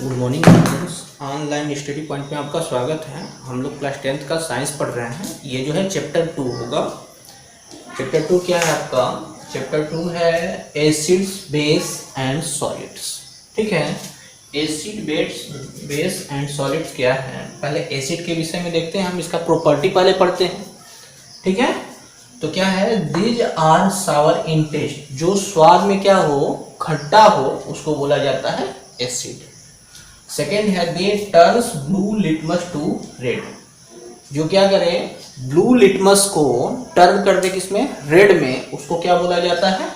Good morning students. Online study point में आपका स्वागत है। हम लोग क्लास 10th का साइंस पढ़ रहे हैं। ये जो है चैप्टर 2 होगा। चैप्टर 2 क्या है आपका? चैप्टर 2 है एसिड्स, बेस एंड सॉलिड्स। ठीक है, एसिड, बेस एंड सॉलिड्स क्या है? पहले एसिड के विषय में देखते हैं। हम इसका प्रॉपर्टी पहले पढ़ते हैं। ठीक है, तो क्या है? These are sour in taste. जो स्वाद में क्या हो, खट्टा हो, उसको बोला जाता है एसिड। सेकेंड है they turns blue litmus to red. जो क्या करे, ब्लू लिटमस को टर्न कर दे किसमें? रेड में, उसको क्या बोला जाता है?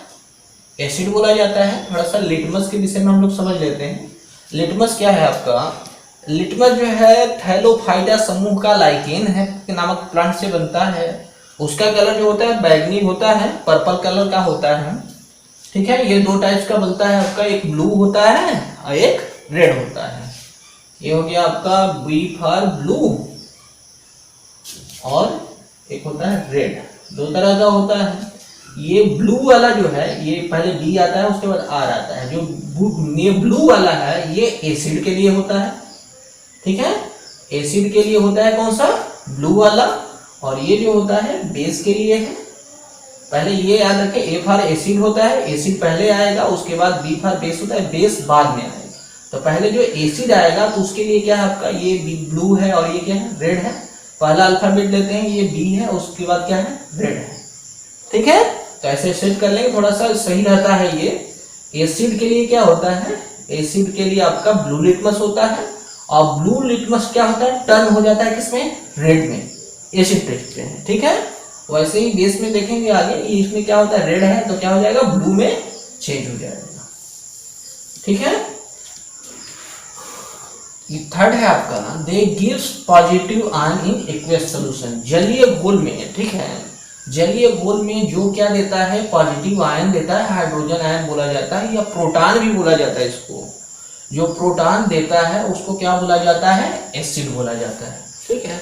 एसिड बोला जाता है। थोड़ा सा लिटमस के विषय में हम लोग समझ लेते हैं। लिटमस क्या है आपका? लिटमस जो है थैलोफाइटा समूह का लाइकेन है नामक प्लांट से बनता है। उसका कलर जो होता है बैगनी होता है, पर्पल कलर का होता है। ठीक है, ये दो टाइप्स का बनता है आपका, एक ब्लू होता है और एक रेड होता है। ये हो गया आपका बी फॉर ब्लू और एक होता है रेड। दो तरह का होता है। ये ब्लू वाला जो है, ये पहले बी आता है उसके बाद आर आता है। जो ये ब्लू वाला है ये एसिड के लिए होता है। ठीक है, एसिड के लिए होता है कौन सा? ब्लू वाला। और ये जो होता है बेस के लिए है। पहले ये याद रखें, ए फॉर एसिड होता है, एसिड पहले आएगा, उसके बाद बी फॉर बेस होता है, बेस बाद में आएगा। तो पहले जो एसिड आएगा तो उसके लिए क्या है आपका? ये ब्लू है और ये क्या है? रेड है। पहला अल्फाबेट लेते हैं, ये बी है, उसके बाद क्या है? रेड है। ठीक है, तो ऐसे सेट कर लेंगे, थोड़ा सा सही रहता है। ये एसिड के लिए क्या होता है? एसिड के लिए आपका ब्लू लिटमस होता है। और ब्लू लिटमस क्या होता है? टर्न हो जाता है किसमें? रेड में, एसिड टेस्ट में। ठीक है, वैसे ही बेस में देखेंगे आगे, इसमें क्या होता है? रेड है तो क्या हो जाएगा? ब्लू में चेंज हो जाएगा। ठीक है, थर्ड है आपका they gives positive ion in aqueous solution. जलीय घोल में, ठीक है, जलीय घोल में जो क्या देता है? पॉजिटिव आयन देता है। हाइड्रोजन आयन बोला जाता है या प्रोटॉन भी बोला जाता है इसको। जो प्रोटॉन देता है उसको क्या बोला जाता है? एसिड बोला जाता है। ठीक है,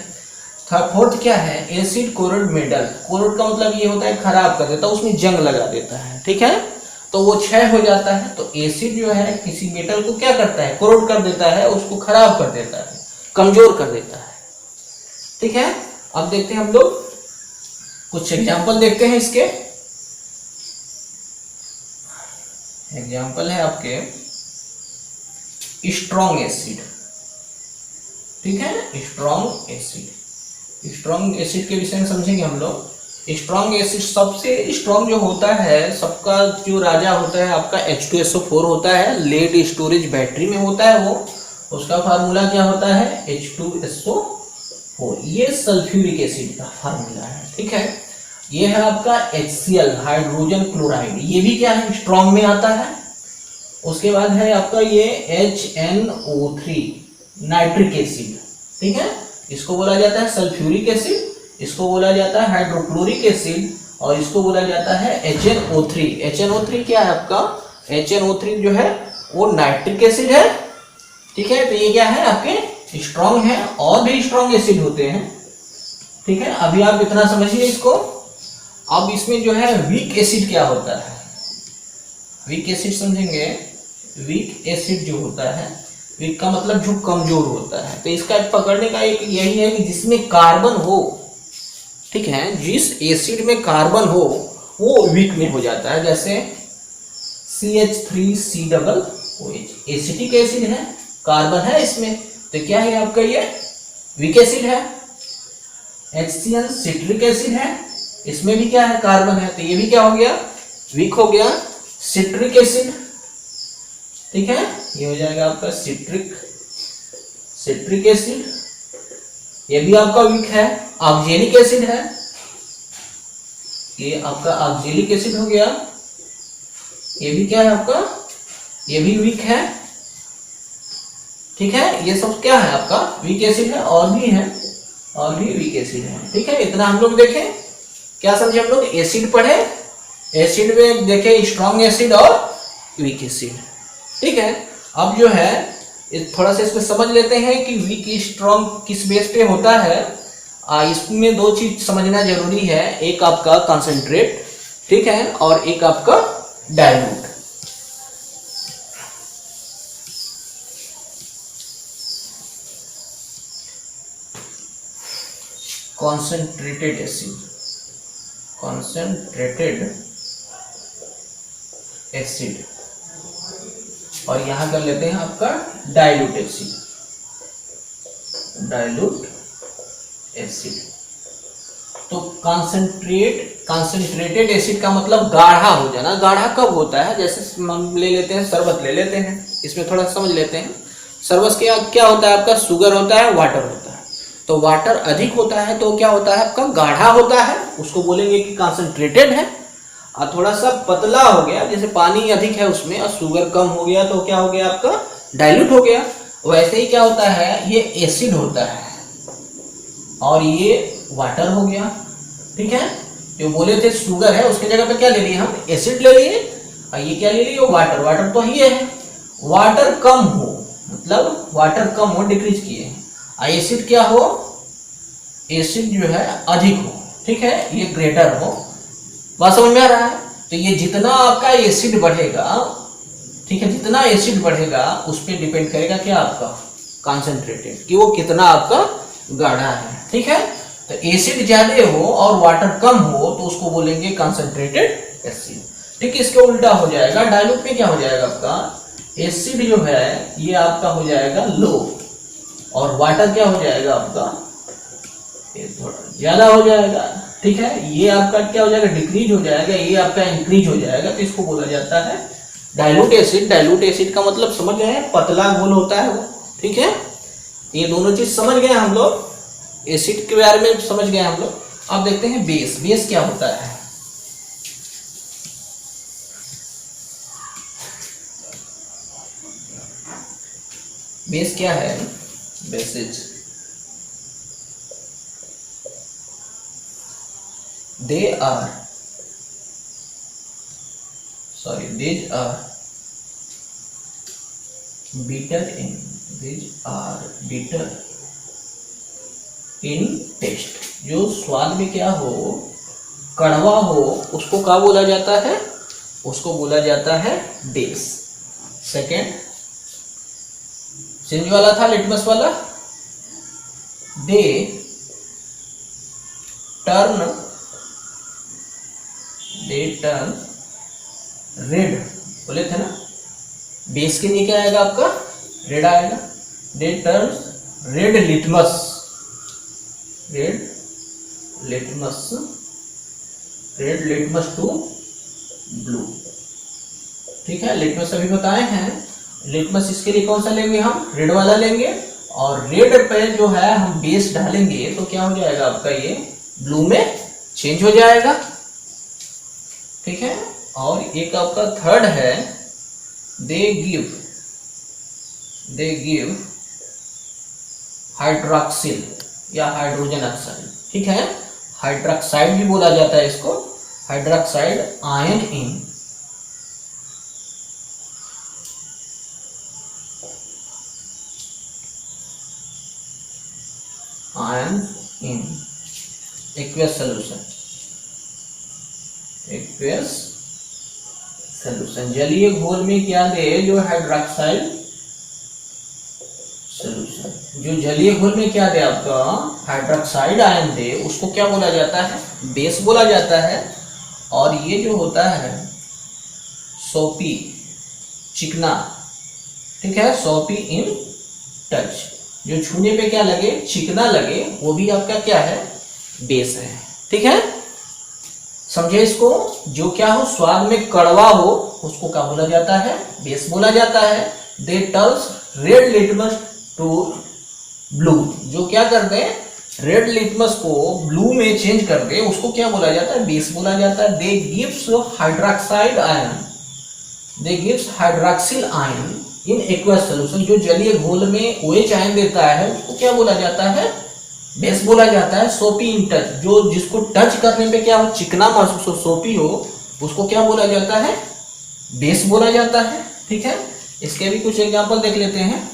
फोर्थ क्या है? Acid corrode metal. कोरोड का मतलब ये होता है खराब कर देता है, उसमें जंग लगा देता है। ठीक है, तो वो क्षय हो जाता है। तो एसिड जो है किसी मेटल को क्या करता है? कोरोड कर देता है, उसको खराब कर देता है, कमजोर कर देता है। ठीक है, अब देखते हैं हम लोग कुछ एग्जांपल देखते हैं इसके। एग्जांपल है आपके स्ट्रॉन्ग एसिड। ठीक है, स्ट्रॉन्ग एसिड। स्ट्रॉन्ग एसिड के विषय में समझेंगे हम लोग। स्ट्रॉन्ग एसिड सबसे स्ट्रॉन्ग जो होता है, सबका जो राजा होता है आपका H2SO4 होता है। लेड स्टोरेज बैटरी में होता है वो। उसका फार्मूला क्या होता है? H2SO4। ये सल्फ्यूरिक एसिड का फार्मूला है। ठीक है, ये है आपका HCl, हाइड्रोजन क्लोराइड। ये भी क्या है? स्ट्रॉन्ग में आता है। उसके बाद है आपका ये HNO3, नाइट्रिक एसिड। ठीक है, इसको बोला जाता है सल्फ्यूरिक एसिड, इसको बोला जाता है हाइड्रोक्लोरिक एसिड, और इसको बोला जाता है HNO3। HNO3 क्या है आपका? HNO3 जो है वो नाइट्रिक एसिड है। ठीक है, तो ये क्या है? आपके स्ट्रॉन्ग है। और भी स्ट्रॉन्ग एसिड होते हैं। ठीक है, अभी आप इतना समझिए इसको। अब इसमें जो है वीक एसिड क्या होता है? वीक एसिड समझेंगे। वीक एसिड जो होता है, वीक का मतलब जो कमजोर होता है। तो इसका पकड़ने का एक यही है कि जिसमें कार्बन हो, ठीक है, जिस एसिड में कार्बन हो वो वीक में हो जाता है। जैसे CH3COOH एसिटिक एसिड है, कार्बन है इसमें, तो क्या है आपका? ये वीक एसिड है। HCl सिट्रिक एसिड है, इसमें भी क्या है? कार्बन है, तो ये भी क्या हो गया? वीक हो गया। सिट्रिक एसिड, ठीक है, ये हो जाएगा आपका सिट्रिक एसिड, ये भी आपका वीक है। ऑक्जेलिक एसिड है, ये आपका ऑक्जेलिक एसिड हो गया। ये भी क्या है आपका? ये भी वीक है। ठीक है, ये सब क्या है आपका? वीक एसिड है। और भी है, और भी वीक एसिड है। ठीक है, इतना हम लोग देखें। क्या समझे हम लोग? एसिड पढ़े, एसिड में देखे स्ट्रॉन्ग एसिड और वीक एसिड। ठीक है, अब जो है थोड़ा सा इसमें समझ लेते हैं कि वीक स्ट्रॉन्ग किस बेस पे होता है। इसमें दो चीज समझना जरूरी है। एक आपका कंसंट्रेट, ठीक है, और एक आपका dilute. Concentrated acid, concentrated acid, और यहां कर लेते हैं आपका डाइल्यूट एसिड, डाइल्यूट एसिड। तो कॉन्सेंट्रेटेड एसिड का मतलब गाढ़ा हो जाना। गाढ़ा कब होता है? जैसे हम ले लेते हैं शरबत, ले लेते हैं, इसमें थोड़ा समझ लेते हैं। शरबत के क्या होता है आपका? शुगर होता है, वाटर होता है। तो वाटर अधिक होता है तो क्या होता है आपका? गाढ़ा होता है, उसको बोलेंगे कि कॉन्सेंट्रेटेड है। और थोड़ा सा पतला हो गया, जैसे पानी अधिक है उसमें और शुगर कम हो गया, तो क्या हो गया आपका? डाइल्यूट हो गया। वैसे ही क्या होता है, ये एसिड होता है और ये वाटर हो गया। ठीक है, जो बोले थे शुगर है उसके जगह पे क्या ले लिए हम? एसिड ले लिए। और ये क्या ले लिए? वाटर। वाटर तो ये है। वाटर कम हो मतलब वाटर कम हो, डिक्रीज किए। और एसिड क्या हो? एसिड जो है अधिक हो। ठीक है, ये ग्रेटर हो। बात समझ में आ रहा है? तो ये जितना आपका एसिड बढ़ेगा, ठीक है, जितना एसिड बढ़ेगा उस पर डिपेंड करेगा क्या आपका? कॉन्सेंट्रेटेड, कि वो कितना आपका गाढ़ा है। ठीक है, तो एसिड ज्यादा हो और वाटर कम हो तो उसको बोलेंगे कॉन्सेंट्रेटेड एसिड। ठीक है, इसके उल्टा हो जाएगा। डाइल्यूट में क्या हो जाएगा आपका? एसिड जो है ये आपका हो जाएगा लो और वाटर क्या हो जाएगा आपका? ये थोड़ा ज्यादा हो जाएगा। ठीक है, ये आपका क्या हो जाएगा? डिक्रीज हो जाएगा, ये आपका इंक्रीज हो जाएगा। तो इसको बोला जाता है डाइल्यूट एसिड। डाइल्यूट एसिड का मतलब समझ गए हैं? पतला घोल होता है वो। ठीक है, ये दोनों चीज समझ गए हम लोग। एसिड के बारे में समझ गए हम लोग। अब देखते हैं बेस। बेस क्या होता है? बेस क्या है? Basis, they are these are bitter in taste। जो स्वाद में क्या हो? कड़वा हो, उसको क्या बोला जाता है? उसको बोला जाता है बेस। सेकेंड चेंज वाला था, लिटमस वाला। दे टर्न रेड बोले थे ना। बेस के लिए क्या आएगा आपका? रेड आएगा। They turn red litmus to blue. ठीक है, लिटमस अभी बताए हैं। लिटमस इसके लिए कौन सा लेंगे हम? रेड वाला लेंगे। और रेड पे जो है हम बेस डालेंगे तो क्या हो जाएगा आपका? ये ब्लू में चेंज हो जाएगा। ठीक है, और एक आपका थर्ड है दे गिव हाइड्रोक्सिल या हाइड्रोजन ऑक्साइड। ठीक है, हाइड्रोक्साइड भी बोला जाता है इसको। हाइड्रोक्साइड आयन इन एक्वियस सॉल्यूशन। जलीय घोल में क्या दे? जो हाइड्रोक्साइड सॉल्यूशन, जो जलीय घोल में क्या दे आपका? हाइड्रोक्साइड आयन दे, उसको क्या बोला जाता है? बेस बोला जाता है। और ये जो होता है सोपी, चिकना। ठीक है, सोपी इन टच, जो छूने पे क्या लगे? चिकना लगे, वो भी आपका क्या है? बेस है। ठीक है, समझे इसको? जो क्या हो? स्वाद में कड़वा हो, उसको क्या बोला जाता है? बेस बोला जाता है। They turns red litmus to blue, जो क्या कर दे? रेड लिटमस को ब्लू में चेंज कर दे, उसको क्या बोला जाता है? बेस बोला जाता है। They gives hydroxide ion, they gives hydroxyl ion in aqueous solution. जो जलीय घोल में OH आयन देता है उसको क्या बोला जाता है? बेस बोला जाता है। सोपी इन टच, जो जिसको टच करने पे क्या हो? चिकना महसूस हो, सोपी हो, उसको क्या बोला जाता है? बेस बोला जाता है। ठीक है, इसके भी कुछ एग्जांपल देख लेते हैं।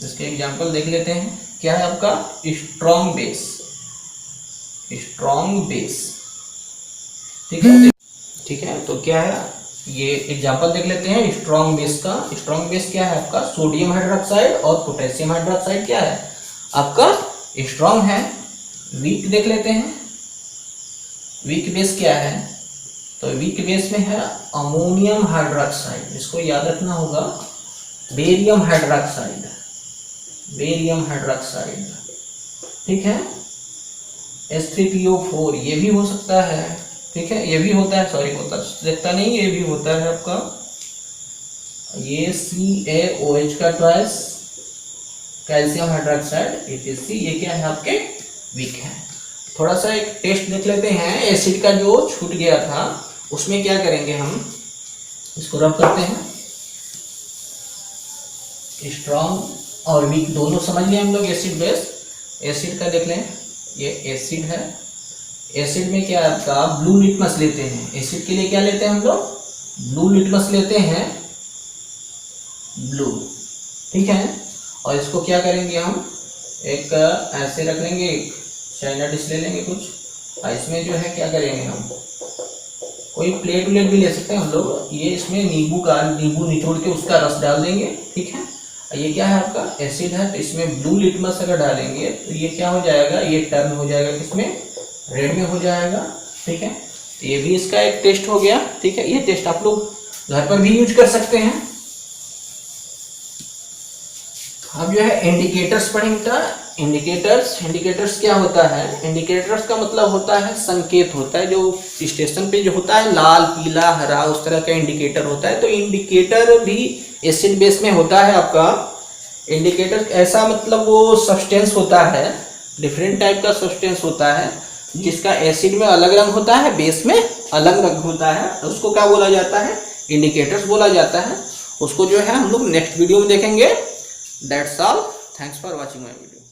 इसके एग्जांपल देख लेते हैं। क्या है आपका? Strong base. ठीक है, तो क्या है? ये एग्जांपल देख लेते हैं स्ट्रॉन्ग बेस का। स्ट्रॉन्ग बेस क्या है आपका? सोडियम हाइड्रोक्साइड और पोटेशियम हाइड्रोक्साइड क्या है? आपका स्ट्रॉन्ग है। वीक देख लेते हैं, वीक बेस क्या है, तो वीक बेस में है अमोनियम हाइड्रोक्साइड, इसको याद रखना होगा, बेरियम हाइड्रोक्साइड, बेरियम हाइड्रोक्साइड, ठीक है। H3PO4 ये भी हो सकता है, ठीक है, ये भी होता है, सॉरी होता देखता नहीं, ये भी होता है आपका, ये CaOH का ट्वाइस कैल्शियम हाइड्रोक्साइड ETC, ये क्या है आपके वीक है। थोड़ा सा एक टेस्ट देख लेते हैं, एसिड का जो छूट गया था उसमें क्या करेंगे हम, इसको रब करते हैं। स्ट्रॉन्ग और वीक दोनों समझ लिए हम लोग, एसिड बेस। एसिड का देख लें, ये एसिड है, एसिड में क्या आपका ब्लू लिटमस लेते हैं, एसिड के लिए क्या लेते हैं हम लोग, ब्लू लिटमस लेते हैं, ब्लू, ठीक है। और इसको क्या करेंगे हम, एक ऐसे रख लेंगे, एक चाइना डिश ले लेंगे कुछ, और इसमें जो है क्या करेंगे हम, कोई प्लेट व्लेट भी ले सकते हैं हम लोग, ये इसमें नींबू निचोड़ के उसका रस डाल देंगे, ठीक है। ये क्या है आपका एसिड है, तो इसमें ब्लू लिटमस अगर डालेंगे तो ये क्या हो जाएगा, ये टर्न हो जाएगा किसमें, रेड में हो जाएगा, ठीक है। तो ये भी इसका एक टेस्ट हो गया, ठीक है। ये टेस्ट आप लोग घर पर भी यूज कर सकते हैं। अब जो है इंडिकेटर्स पढ़ेंगे। इंडिकेटर्स क्या होता है, इंडिकेटर्स का मतलब होता है संकेत होता है, जो स्टेशन पे जो होता है लाल पीला हरा उस तरह का इंडिकेटर होता है। तो इंडिकेटर भी एसिड बेस में होता है आपका। इंडिकेटर ऐसा मतलब वो सब्सटेंस होता है, डिफरेंट टाइप का सब्सटेंस होता है, जिसका एसिड में अलग रंग होता है, बेस में अलग रंग होता है, उसको क्या बोला जाता है, इंडिकेटर्स बोला जाता है। उसको जो है हम लोग नेक्स्ट वीडियो में देखेंगे। That's all, thanks for watching my video.